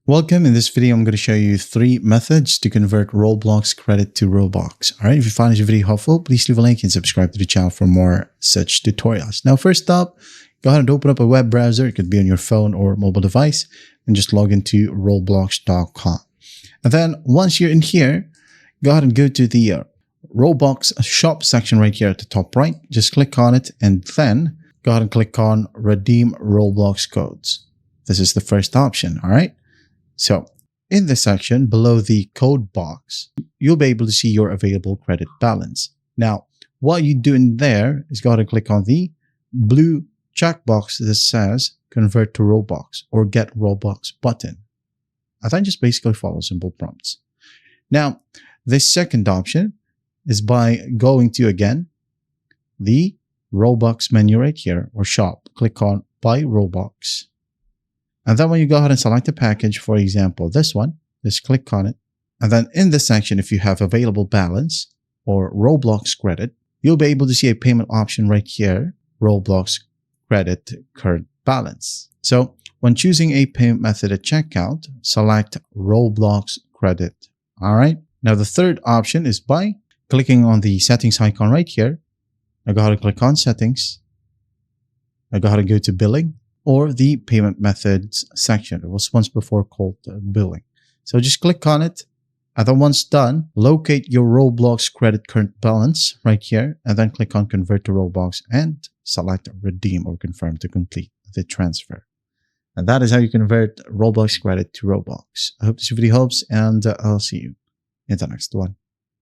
Welcome. In this video, I'm going to show you 3 methods to convert Roblox credit to Robux. All right. If you find this video helpful, please leave a like and subscribe to the channel for more such tutorials. Now, first up, go ahead and open up a web browser. It could be on your phone or mobile device and just log into roblox.com. And then once you're in here, go ahead and go to the Roblox shop section right here at the top right. Just click on it and then go ahead and click on redeem Roblox codes. This is the first option. All right. So in this section below the code box, you'll be able to see your available credit balance. Now, what you do in there is go ahead and click on the blue checkbox that says convert to Robux or get Robux button. And then just basically follow simple prompts. Now, the second option is by going to, again, the Robux menu right here or shop. Click on buy Robux. And then when you go ahead and select a package, for example, this one, just click on it. And then in this section, if you have available balance or Roblox credit, you'll be able to see a payment option right here, Roblox credit current balance. So when choosing a payment method at checkout, select Roblox credit. All right. Now the third option is by clicking on the settings icon right here. Now go ahead and click on settings. Now go ahead and go to billing, or the payment methods section. It was once before called billing. So just click on it. And then once done, locate your Roblox credit current balance right here, and then click on convert to Robux and select redeem or confirm to complete the transfer. And that is how you convert Roblox credit to Robux. I hope this video helps, and I'll see you in the next one.